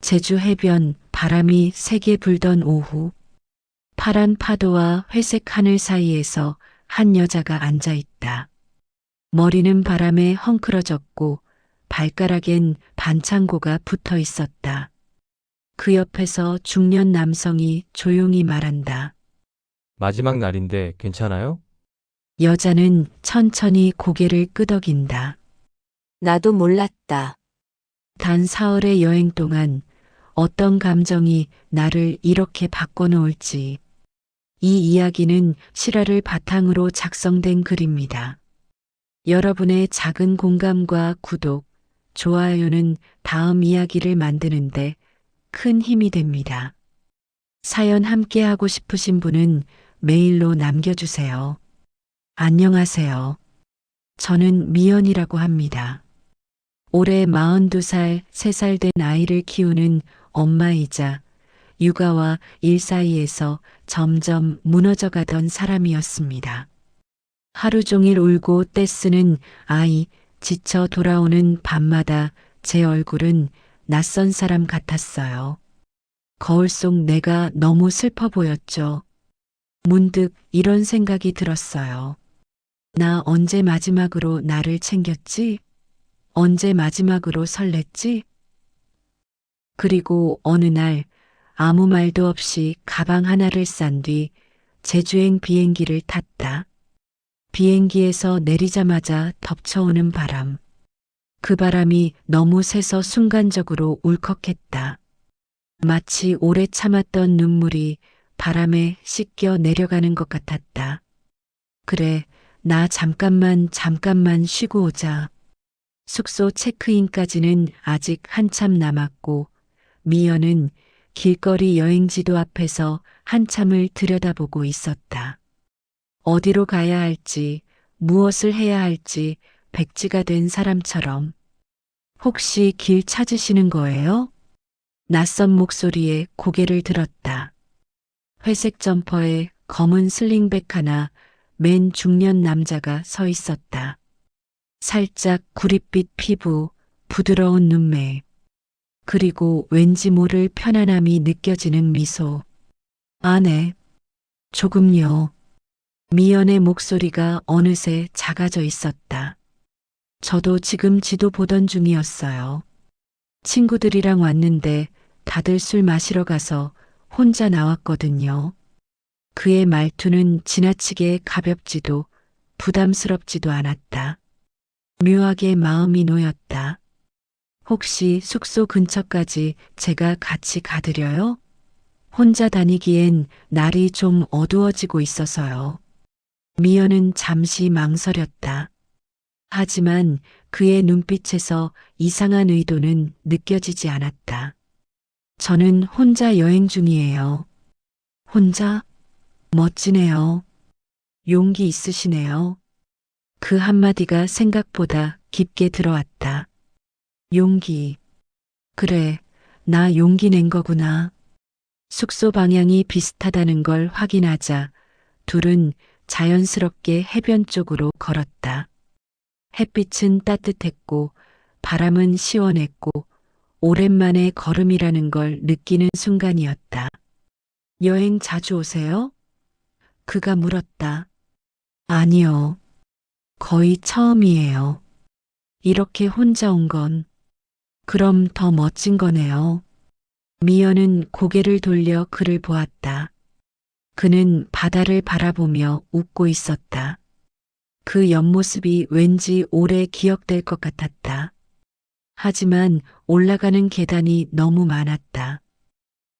제주 해변 바람이 세게 불던 오후, 파란 파도와 회색 하늘 사이에서 한 여자가 앉아 있다. 머리는 바람에 헝클어졌고 발가락엔 반창고가 붙어 있었다. 그 옆에서 중년 남성이 조용히 말한다. 마지막 날인데 괜찮아요? 여자는 천천히 고개를 끄덕인다. 나도 몰랐다. 단 사흘의 여행 동안 어떤 감정이 나를 이렇게 바꿔놓을지. 이 이야기는 실화를 바탕으로 작성된 글입니다. 여러분의 작은 공감과 구독, 좋아요는 다음 이야기를 만드는데 큰 힘이 됩니다. 사연 함께 하고 싶으신 분은 메일로 남겨주세요. 안녕하세요. 저는 미연이라고 합니다. 올해 42살, 3살 된 아이를 키우는 엄마이자 육아와 일 사이에서 점점 무너져가던 사람이었습니다. 하루 종일 울고 떼쓰는 아이, 지쳐 돌아오는 밤마다 제 얼굴은 낯선 사람 같았어요. 거울 속 내가 너무 슬퍼 보였죠. 문득 이런 생각이 들었어요. 나 언제 마지막으로 나를 챙겼지? 언제 마지막으로 설렜지? 그리고 어느 날 아무 말도 없이 가방 하나를 싼 뒤 제주행 비행기를 탔다. 비행기에서 내리자마자 덮쳐오는 바람. 그 바람이 너무 세서 순간적으로 울컥했다. 마치 오래 참았던 눈물이 바람에 씻겨 내려가는 것 같았다. 그래, 나 잠깐만 쉬고 오자. 숙소 체크인까지는 아직 한참 남았고 미연은 길거리 여행지도 앞에서 한참을 들여다보고 있었다. 어디로 가야 할지, 무엇을 해야 할지 백지가 된 사람처럼. 혹시 길 찾으시는 거예요? 낯선 목소리에 고개를 들었다. 회색 점퍼에 검은 슬링백 하나 맨 중년 남자가 서 있었다. 살짝 구릿빛 피부, 부드러운 눈매, 그리고 왠지 모를 편안함이 느껴지는 미소. 아, 네. 조금요. 미연의 목소리가 어느새 작아져 있었다. 저도 지금 지도 보던 중이었어요. 친구들이랑 왔는데 다들 술 마시러 가서 혼자 나왔거든요. 그의 말투는 지나치게 가볍지도 부담스럽지도 않았다. 묘하게 마음이 놓였다. 혹시 숙소 근처까지 제가 같이 가드려요? 혼자 다니기엔 날이 좀 어두워지고 있어서요. 미연은 잠시 망설였다. 하지만 그의 눈빛에서 이상한 의도는 느껴지지 않았다. 저는 혼자 여행 중이에요. 혼자? 멋지네요. 용기 있으시네요. 그 한마디가 생각보다 깊게 들어왔다. 용기. 그래, 나 용기 낸 거구나. 숙소 방향이 비슷하다는 걸 확인하자 둘은 자연스럽게 해변 쪽으로 걸었다. 햇빛은 따뜻했고 바람은 시원했고 오랜만에 걸음이라는 걸 느끼는 순간이었다. 여행 자주 오세요? 그가 물었다. 아니요. 거의 처음이에요. 이렇게 혼자 온 건. 그럼 더 멋진 거네요. 미연은 고개를 돌려 그를 보았다. 그는 바다를 바라보며 웃고 있었다. 그 옆모습이 왠지 오래 기억될 것 같았다. 하지만 올라가는 계단이 너무 많았다.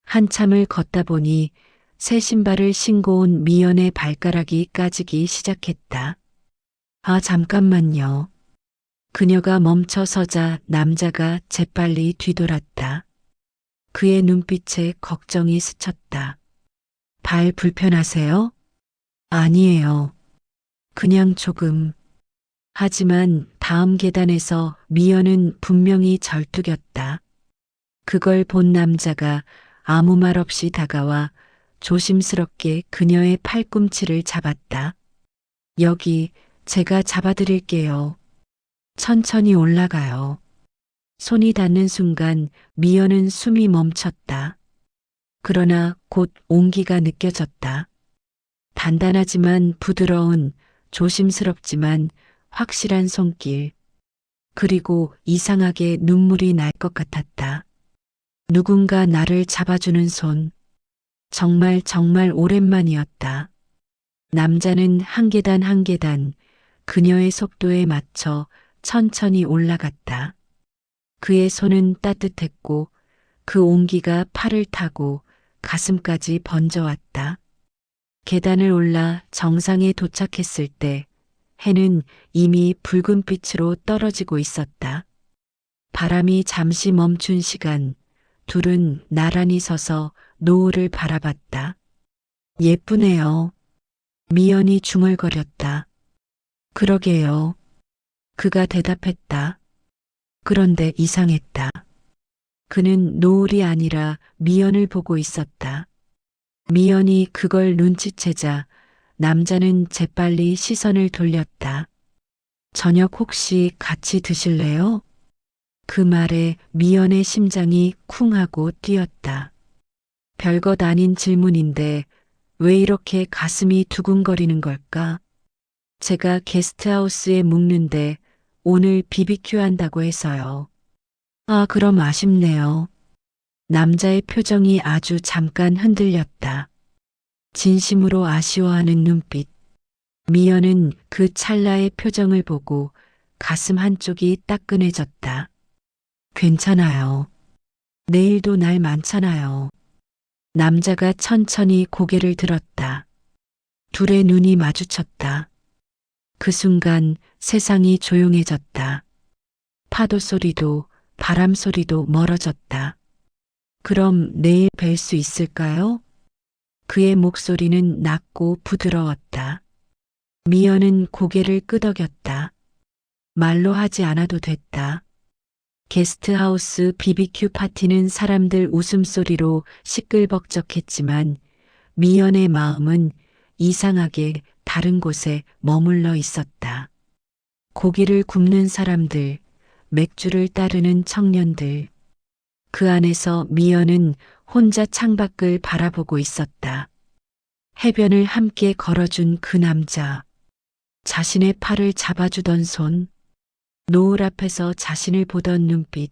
한참을 걷다 보니 새 신발을 신고 온 미연의 발가락이 까지기 시작했다. 아, 잠깐만요. 그녀가 멈춰서자 남자가 재빨리 뒤돌았다. 그의 눈빛에 걱정이 스쳤다. 발 불편하세요? 아니에요. 그냥 조금. 하지만 다음 계단에서 미연은 분명히 절뚝였다. 그걸 본 남자가 아무 말 없이 다가와 조심스럽게 그녀의 팔꿈치를 잡았다. 여기 제가 잡아드릴게요. 천천히 올라가요. 손이 닿는 순간 미연은 숨이 멈췄다. 그러나 곧 온기가 느껴졌다. 단단하지만 부드러운, 조심스럽지만 확실한 손길. 그리고 이상하게 눈물이 날 것 같았다. 누군가 나를 잡아주는 손. 정말 정말 오랜만이었다. 남자는 한 계단 한 계단 그녀의 속도에 맞춰 천천히 올라갔다. 그의 손은 따뜻했고 그 온기가 팔을 타고 가슴까지 번져왔다. 계단을 올라 정상에 도착했을 때 해는 이미 붉은 빛으로 떨어지고 있었다. 바람이 잠시 멈춘 시간, 둘은 나란히 서서 노을을 바라봤다. 예쁘네요. 미연이 중얼거렸다. 그러게요. 그가 대답했다. 그런데 이상했다. 그는 노을이 아니라 미연을 보고 있었다. 미연이 그걸 눈치채자 남자는 재빨리 시선을 돌렸다. 저녁 혹시 같이 드실래요? 그 말에 미연의 심장이 쿵 하고 뛰었다. 별것 아닌 질문인데 왜 이렇게 가슴이 두근거리는 걸까? 제가 게스트하우스에 묵는데 오늘 비비큐 한다고 해서요. 아, 그럼 아쉽네요. 남자의 표정이 아주 잠깐 흔들렸다. 진심으로 아쉬워하는 눈빛. 미연은 그 찰나의 표정을 보고 가슴 한쪽이 따끈해졌다. 괜찮아요. 내일도 날 많잖아요. 남자가 천천히 고개를 들었다. 둘의 눈이 마주쳤다. 그 순간 세상이 조용해졌다. 파도 소리도 바람 소리도 멀어졌다. 그럼 내일 뵐 수 있을까요? 그의 목소리는 낮고 부드러웠다. 미연은 고개를 끄덕였다. 말로 하지 않아도 됐다. 게스트하우스 비비큐 파티는 사람들 웃음소리로 시끌벅적했지만 미연의 마음은 이상하게 다른 곳에 머물러 있었다. 고기를 굽는 사람들, 맥주를 따르는 청년들. 그 안에서 미연은 혼자 창밖을 바라보고 있었다. 해변을 함께 걸어준 그 남자. 자신의 팔을 잡아주던 손. 노을 앞에서 자신을 보던 눈빛.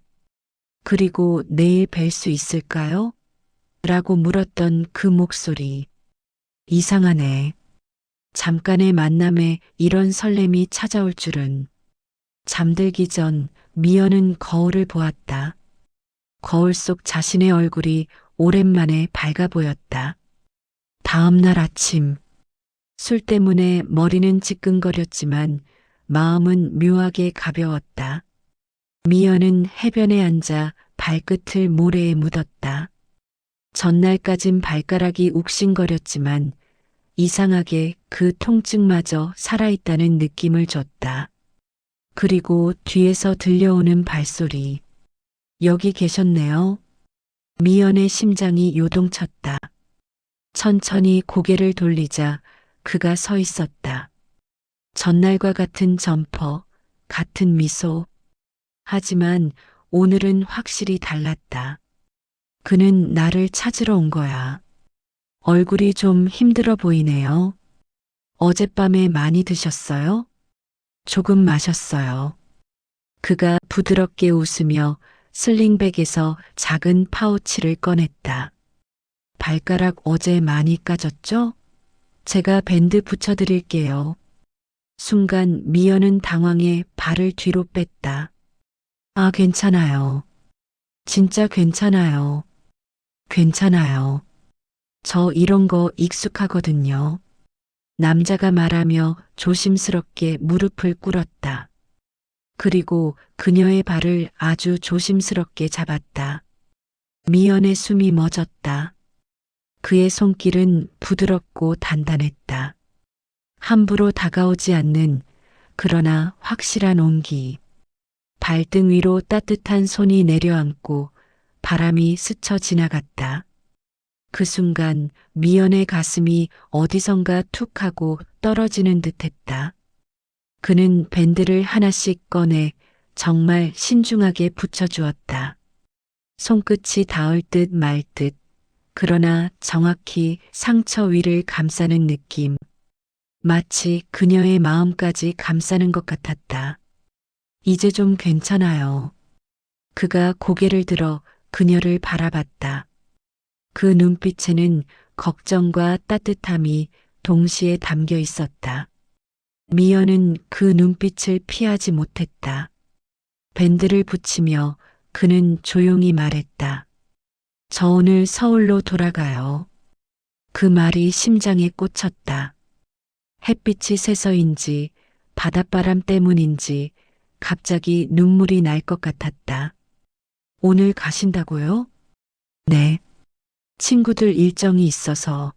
그리고 내일 뵐 수 있을까요? 라고 물었던 그 목소리. 이상하네. 잠깐의 만남에 이런 설렘이 찾아올 줄은. 잠들기 전 미연은 거울을 보았다. 거울 속 자신의 얼굴이 오랜만에 밝아 보였다. 다음 날 아침. 술 때문에 머리는 지끈거렸지만 마음은 묘하게 가벼웠다. 미연은 해변에 앉아 발끝을 모래에 묻었다. 전날까진 발가락이 욱신거렸지만 이상하게 그 통증마저 살아있다는 느낌을 줬다. 그리고 뒤에서 들려오는 발소리. 여기 계셨네요. 미연의 심장이 요동쳤다. 천천히 고개를 돌리자 그가 서 있었다. 전날과 같은 점퍼, 같은 미소. 하지만 오늘은 확실히 달랐다. 그는 나를 찾으러 온 거야. 얼굴이 좀 힘들어 보이네요. 어젯밤에 많이 드셨어요? 조금 마셨어요. 그가 부드럽게 웃으며 슬링백에서 작은 파우치를 꺼냈다. 발가락 어제 많이 까졌죠? 제가 밴드 붙여드릴게요. 순간 미연은 당황해 발을 뒤로 뺐다. 아, 괜찮아요. 진짜 괜찮아요. 괜찮아요. 저 이런 거 익숙하거든요. 남자가 말하며 조심스럽게 무릎을 꿇었다. 그리고 그녀의 발을 아주 조심스럽게 잡았다. 미연의 숨이 멎었다. 그의 손길은 부드럽고 단단했다. 함부로 다가오지 않는 그러나 확실한 온기. 발등 위로 따뜻한 손이 내려앉고 바람이 스쳐 지나갔다. 그 순간 미연의 가슴이 어디선가 툭 하고 떨어지는 듯했다. 그는 밴드를 하나씩 꺼내 정말 신중하게 붙여주었다. 손끝이 닿을 듯 말 듯, 그러나 정확히 상처 위를 감싸는 느낌. 마치 그녀의 마음까지 감싸는 것 같았다. 이제 좀 괜찮아요. 그가 고개를 들어 그녀를 바라봤다. 그 눈빛에는 걱정과 따뜻함이 동시에 담겨 있었다. 미연은 그 눈빛을 피하지 못했다. 밴드를 붙이며 그는 조용히 말했다. 저 오늘 서울로 돌아가요. 그 말이 심장에 꽂혔다. 햇빛이 세서인지 바닷바람 때문인지 갑자기 눈물이 날 것 같았다. 오늘 가신다고요? 네. 친구들 일정이 있어서.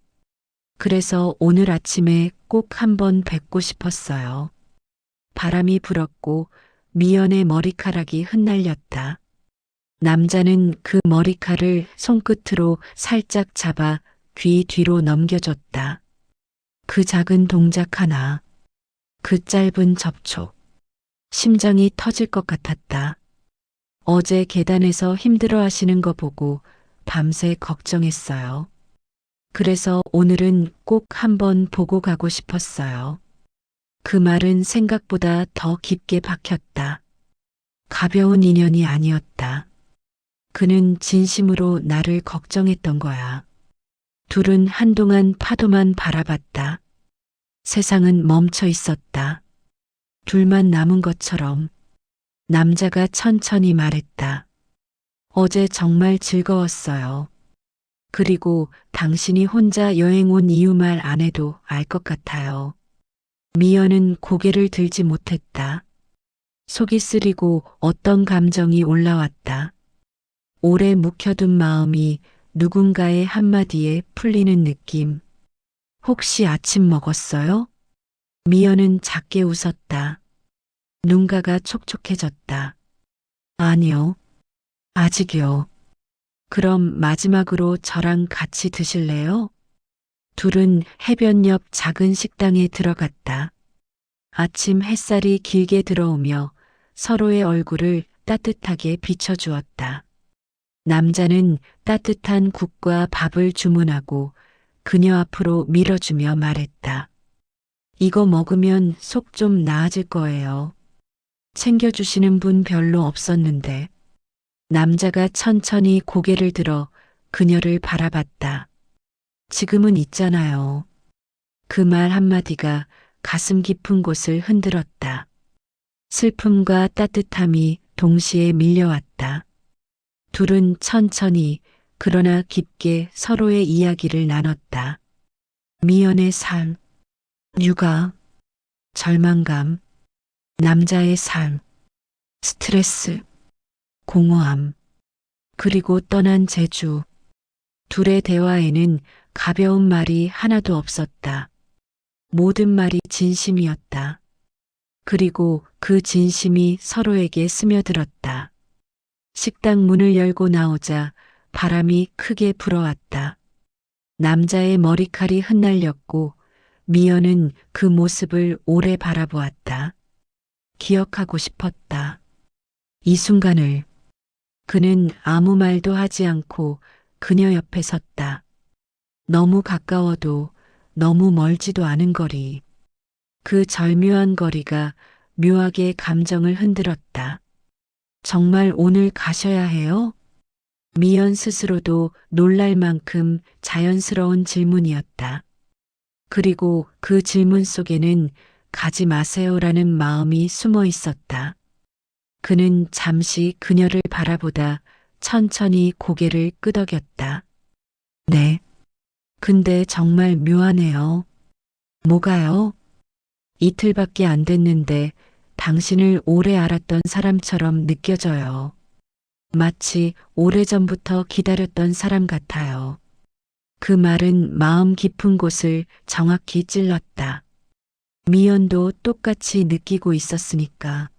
그래서 오늘 아침에 꼭 한번 뵙고 싶었어요. 바람이 불었고 미연의 머리카락이 흩날렸다. 남자는 그 머리칼을 손끝으로 살짝 잡아 귀 뒤로 넘겨줬다. 그 작은 동작 하나, 그 짧은 접촉. 심장이 터질 것 같았다. 어제 계단에서 힘들어 하시는 거 보고 밤새 걱정했어요. 그래서 오늘은 꼭 한번 보고 가고 싶었어요. 그 말은 생각보다 더 깊게 박혔다. 가벼운 인연이 아니었다. 그는 진심으로 나를 걱정했던 거야. 둘은 한동안 파도만 바라봤다. 세상은 멈춰 있었다. 둘만 남은 것처럼. 남자가 천천히 말했다. 어제 정말 즐거웠어요. 그리고 당신이 혼자 여행 온 이유 말 안 해도 알 것 같아요. 미연은 고개를 들지 못했다. 속이 쓰리고 어떤 감정이 올라왔다. 오래 묵혀둔 마음이 누군가의 한마디에 풀리는 느낌. 혹시 아침 먹었어요? 미연은 작게 웃었다. 눈가가 촉촉해졌다. 아니요. 아직이요. 그럼 마지막으로 저랑 같이 드실래요? 둘은 해변 옆 작은 식당에 들어갔다. 아침 햇살이 길게 들어오며 서로의 얼굴을 따뜻하게 비춰주었다. 남자는 따뜻한 국과 밥을 주문하고 그녀 앞으로 밀어주며 말했다. 이거 먹으면 속 좀 나아질 거예요. 챙겨주시는 분 별로 없었는데. 남자가 천천히 고개를 들어 그녀를 바라봤다. 지금은 있잖아요. 그 말 한마디가 가슴 깊은 곳을 흔들었다. 슬픔과 따뜻함이 동시에 밀려왔다. 둘은 천천히 그러나 깊게 서로의 이야기를 나눴다. 미연의 삶, 육아, 절망감, 남자의 삶, 스트레스, 공허함, 그리고 떠난 제주. 둘의 대화에는 가벼운 말이 하나도 없었다. 모든 말이 진심이었다. 그리고 그 진심이 서로에게 스며들었다. 식당 문을 열고 나오자 바람이 크게 불어왔다. 남자의 머리칼이 흩날렸고 미연은 그 모습을 오래 바라보았다. 기억하고 싶었다. 이 순간을. 그는 아무 말도 하지 않고 그녀 옆에 섰다. 너무 가까워도 너무 멀지도 않은 거리. 그 절묘한 거리가 묘하게 감정을 흔들었다. 정말 오늘 가셔야 해요? 미연 스스로도 놀랄 만큼 자연스러운 질문이었다. 그리고 그 질문 속에는 가지 마세요라는 마음이 숨어 있었다. 그는 잠시 그녀를 바라보다 천천히 고개를 끄덕였다. 네. 근데 정말 묘하네요. 뭐가요? 이틀밖에 안 됐는데 당신을 오래 알았던 사람처럼 느껴져요. 마치 오래전부터 기다렸던 사람 같아요. 그 말은 마음 깊은 곳을 정확히 찔렀다. 미연도 똑같이 느끼고 있었으니까.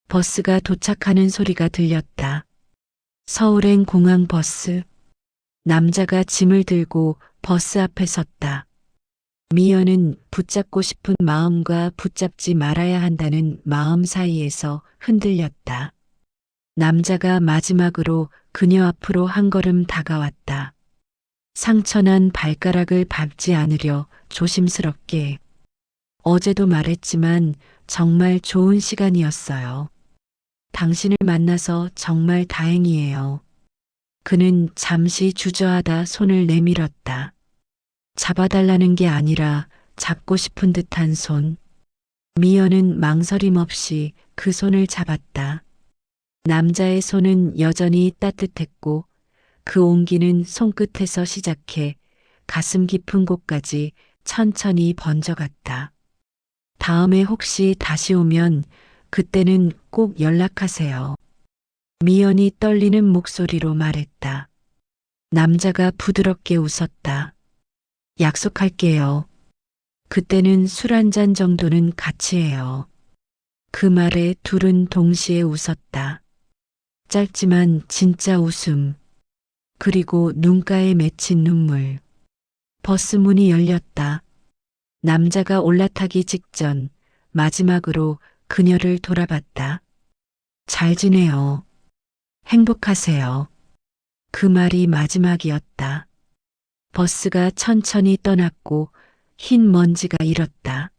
버스가 도착하는 소리가 들렸다. 서울행 공항 버스. 남자가 짐을 들고 버스 앞에 섰다. 미연은 붙잡고 싶은 마음과 붙잡지 말아야 한다는 마음 사이에서 흔들렸다. 남자가 마지막으로 그녀 앞으로 한 걸음 다가왔다. 상처난 발가락을 밟지 않으려 조심스럽게. 어제도 말했지만 정말 좋은 시간이었어요. 당신을 만나서 정말 다행이에요. 그는 잠시 주저하다 손을 내밀었다. 잡아달라는 게 아니라 잡고 싶은 듯한 손. 미연은 망설임 없이 그 손을 잡았다. 남자의 손은 여전히 따뜻했고 그 온기는 손끝에서 시작해 가슴 깊은 곳까지 천천히 번져갔다. 다음에 혹시 다시 오면 그때는 꼭 연락하세요. 미연이 떨리는 목소리로 말했다. 남자가 부드럽게 웃었다. 약속할게요. 그때는 술 한 잔 정도는 같이 해요. 그 말에 둘은 동시에 웃었다. 짧지만 진짜 웃음. 그리고 눈가에 맺힌 눈물. 버스 문이 열렸다. 남자가 올라타기 직전 마지막으로 그녀를 돌아봤다. 잘 지내요. 행복하세요. 그 말이 마지막이었다. 버스가 천천히 떠났고 흰 먼지가 일었다.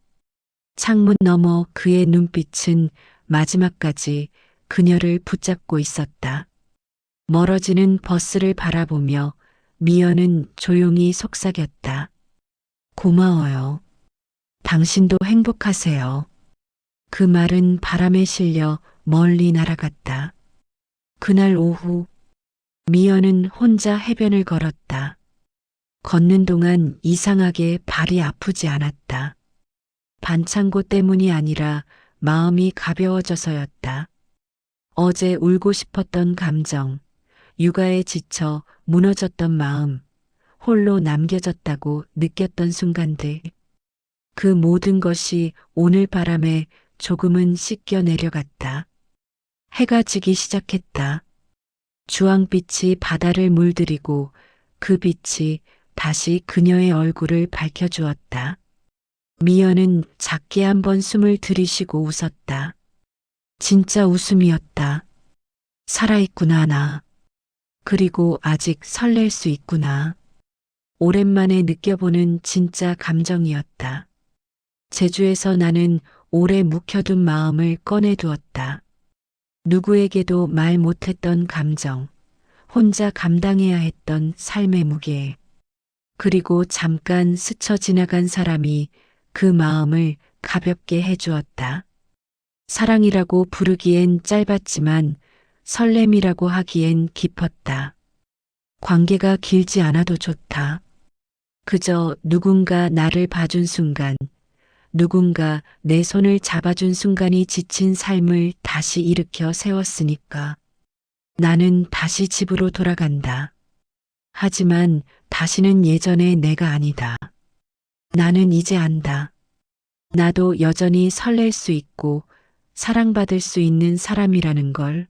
창문 너머 그의 눈빛은 마지막까지 그녀를 붙잡고 있었다. 멀어지는 버스를 바라보며 미연은 조용히 속삭였다. 고마워요. 당신도 행복하세요. 그 말은 바람에 실려 멀리 날아갔다. 그날 오후 미연은 혼자 해변을 걸었다. 걷는 동안 이상하게 발이 아프지 않았다. 반창고 때문이 아니라 마음이 가벼워져서였다. 어제 울고 싶었던 감정, 육아에 지쳐 무너졌던 마음, 홀로 남겨졌다고 느꼈던 순간들. 그 모든 것이 오늘 바람에 조금은 씻겨 내려갔다. 해가 지기 시작했다. 주황빛이 바다를 물들이고 그 빛이 다시 그녀의 얼굴을 밝혀주었다. 미연은 작게 한번 숨을 들이쉬고 웃었다. 진짜 웃음이었다. 살아있구나, 나. 그리고 아직 설렐 수 있구나. 오랜만에 느껴보는 진짜 감정이었다. 제주에서 나는 오래 묵혀둔 마음을 꺼내두었다. 누구에게도 말 못했던 감정, 혼자 감당해야 했던 삶의 무게. 그리고 잠깐 스쳐 지나간 사람이 그 마음을 가볍게 해주었다. 사랑이라고 부르기엔 짧았지만 설렘이라고 하기엔 깊었다. 관계가 길지 않아도 좋다. 그저 누군가 나를 봐준 순간, 누군가 내 손을 잡아준 순간이 지친 삶을 다시 일으켜 세웠으니까. 나는 다시 집으로 돌아간다. 하지만 다시는 예전의 내가 아니다. 나는 이제 안다. 나도 여전히 설렐 수 있고 사랑받을 수 있는 사람이라는 걸.